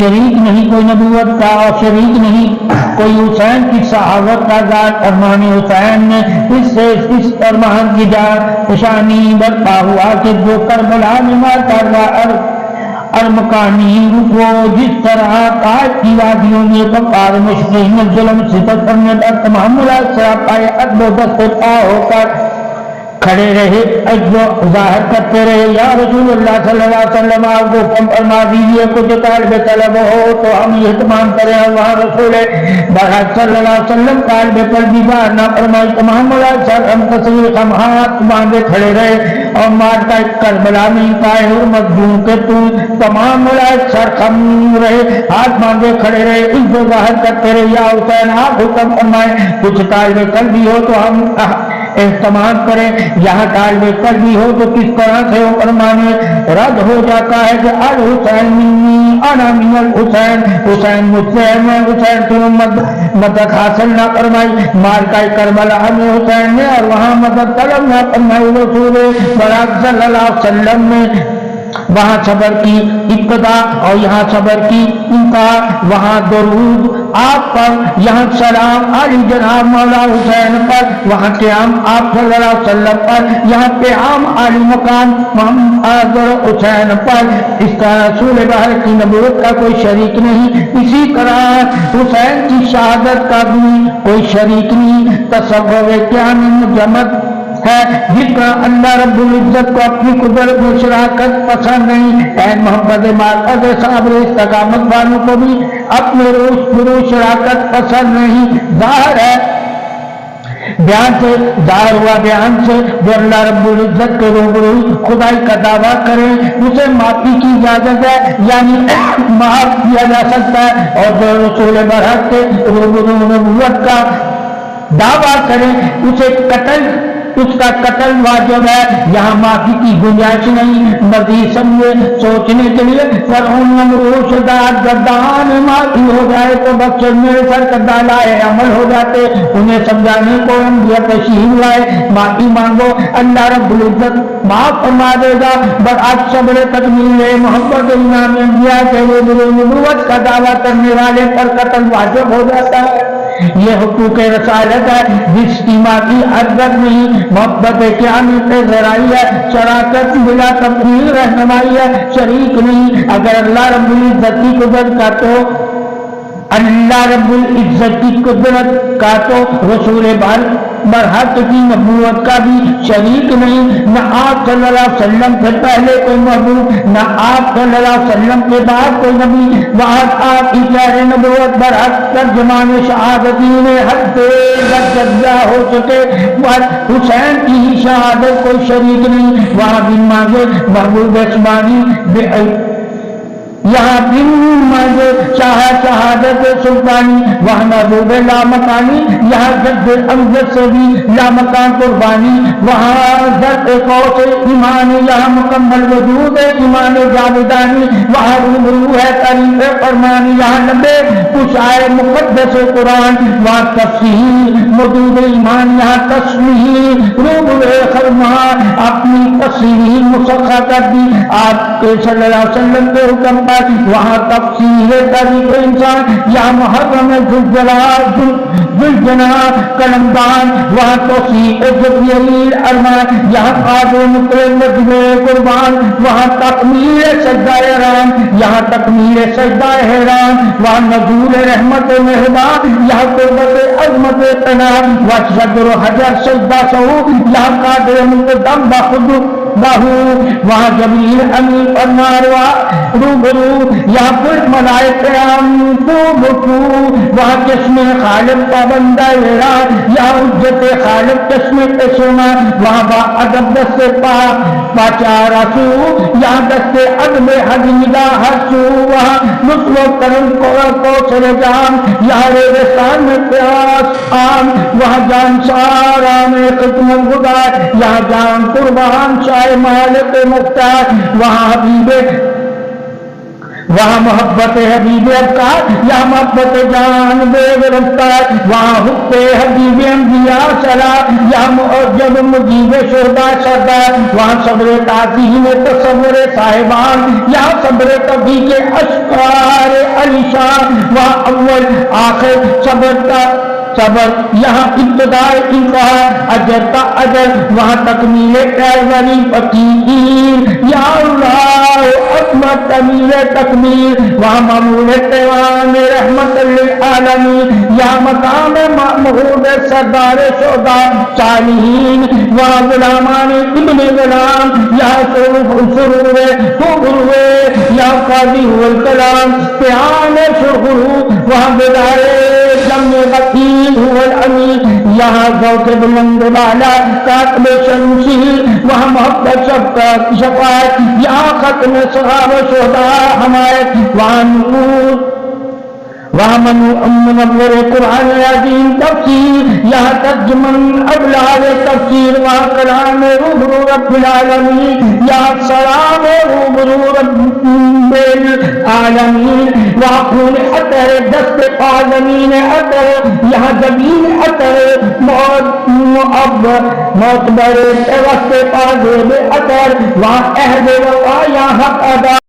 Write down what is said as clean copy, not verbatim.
شریک نہیں کوئی نبوت کا اور شریک نہیں کوئی حسین کی صحابت کا ذات فرمان حسین نے اس سے اس فرمان کی شانی برپا ہوا کہ جو کربلا میں مارتا ہوا ارمکانی وہ جس طرح کاٹ کی وادیوں میں بقار مشرقین ظلم ستم کرنے پر تمام ملائک سراپ پائے ادب و دست پا ہو کر کھڑے رہے جو ظاہر کرتے رہے یا رسول اللہ صلی اللہ علیہ وسلم آپ کو حکم فرما دیجیے کچھ طالب طلب ہو تو ہم یہ تمام کریں وہاں رسول برحق صلی اللہ علیہ وسلم طالب پر بھی بار نہ فرمائی تمام ملائک سر ہم تصویر ہم ہاتھ باندھے کھڑے رہے اور مار کا کربلا نہیں پائے حرمت دوں کے تو تمام ملائک سر خم رہے ہاتھ باندھے کھڑے رہے اس کو ظاہر کرتے رہے یا حسین آپ حکم فرمائے کچھ طالب قلب بھی ہو تو ہم اہتمام کریں یہاں طالب قلب بھی ہو تو کس طرح سے وہ فرمانے رد ہو جاتا ہے کہ الحسین منی انا من الحسین حسین مجھ سے ہے میں حسین کی مدد حاصل نہ فرمائی مار کا کربلا میں حسین نے اور وہاں مدد طلب نہ فرمائی رسول برحق صلی اللہ علیہ وسلم نے وہاں صبر کی ابتدا اور یہاں صبر کی انتہا وہاں درود آپ پر یہاں سلام علی جناب مولا حسین پر وہاں قیام آپ صلی اللہ علیہ وسلم پر یہاں قیام علی مقام محمد حسین پر اس کا رسول بہر کی نبوت کا کوئی شریک نہیں اسی طرح حسین کی شہادت کا بھی کوئی شریک نہیں تصور قیام مجمد ہے جس کا اللہ رب العزت کو اپنی قدرت میں شراکت پسند نہیں اے محمد معرفت صابر استقامت والوں کو بھی اپنے روش پروش شراکت پسند نہیں ظاہر ہے بیان سے ظاہر ہوا بیان سے جو اللہ رب العزت کے روبرو خدائی کا دعویٰ کرے اسے معافی کی اجازت ہے یعنی معاف کیا جا سکتا ہے اور جو رسول برحق کے روبرو نبوت کا دعویٰ کرے اسے قتل اس کا قتل واجب ہے یہاں معافی کی گنجائش نہیں مزید سمجھے سوچنے کے لیے فرعون نمرود شداد گردان معافی ہو جائے تو بخشش میرے سر کا ڈالائے عمل ہو جاتے انہیں سمجھانے کو انبیاء تشہیر لائے معافی مانگو اللہ رب العزت معاف فرما دے گا برعکس صبر تکمیل محمد امام انبیاء کے نبوت کا دعویٰ کرنے والے پر قتل واجب ہو جاتا ہے یہ حقوق رسالت ہے جس کی معافی عزت نہیں محبت قیامت ذرائی ہے شراکت بلا تفریق رہنمائی ہے شریک نہیں اگر اللہ رب العزت کی قدرت کا تو اللہ رب العزت کی قدرت کا تو رسول برحق کی نبوت کا بھی شریک نہیں نہ آپ صلی اللہ علیہ وسلم سے پہلے کوئی محبوب نہ آپ صلی اللہ علیہ وسلم کے بعد کوئی نبی وہاں آپ کی پیارے نبوت برحق ترجمان شہادتین حد جزا ہو چکے حسین کی ہی شہادت کوئی شریک نہیں وہاں بن مانگے محبوب اسمانی یہاں بن مانگے شہادت سلطانی وہاں محبوب لامکانی یہاں جد امجد سے بھی لامکان قربانی وہاں ذات قوس ایمان یہاں مکمل وجود ایمان جاودانی وہاں روبرو ہے تاریخ فرمانی یہاں لمبے کشائے مقدس قرآن وہاں تفصیل مدود ایمان یہاں تصویر روبرو فرمان اپنی تصویر مسخہ کر دی آپ کے صلی اللہ علیہ وسلم کے حکم وہاں تفصیل طریق انسان یہاں محرم ذوالجناح قلمدان وہاں توصیف جبریل ارمان یہاں قادم مجمع قربان وہاں تکمیل سجدہ حیران یہاں تکمیل سجدہ حیران وہاں نزول رحمت مہربان یہاں قربت عظمت تنام وصدر حجر سجدہ سہو یہاں قادر مقدم بخود بہو وہاں جمیل امین فرمان روبرو یہاں پر ملائکہ وہاں چشم خالق کا بندہ حیران یہاں حجت خالق چشم پیشونا وہاں با ادب دست پاچا رسو یہاں دست عدم حج نگاہ سو وہاں لطف و کرم کو سر جان یہاں ریگستان میں پیاس آن وہاں جان سارا میں ختم خدا یہاں جان قربان شاہ مالک مختار وہاں حبیب وہاں محبت حبیب ابکار، یہاں محبت جان بے گرفتار، وہاں حب حبیب انبیاء سلا، یہاں معجب مجیب شہداء سردار، وہاں صبر تعظیم تصور صاحبان، یہاں صبر کبھی کے اشعار علی شان، وہاں اول آخر صبر، یہاں ابتداء انتہا، اجر تا اجر، وہاں تکمیل کیوری فقیر، یا اللہ اکبر تکمیل تکمیل، وہاں معمول تیوان رحمت للعالمین، یا مقام محمود سردار شہدا صالحین، وہاں غلامان ابن غلام، یا سرور ہوئے، یا قاضی هو الکلام پیان شرغرو، وہاں بدائے جمع غفیر هو الامین، یہاں ذوق بلند بالا کاتب شمشیر، وہاں محبت شفاعت، یہاں ختم صحاب شہداء حمایت، وہاں نور، وہاں منور قرآن عظیم تفسیر، یہاں ترجمن ابلاغ تفسیر، وہاں کلام روبرو رب العالمین، یہاں سلام روبرو رب العالمین، وہاں خون عطر دست پا زمین عطر، یہاں زمین عطر معتبر وقت پا زیب عطر، وہاں عہد وفا، یہاں حق ادا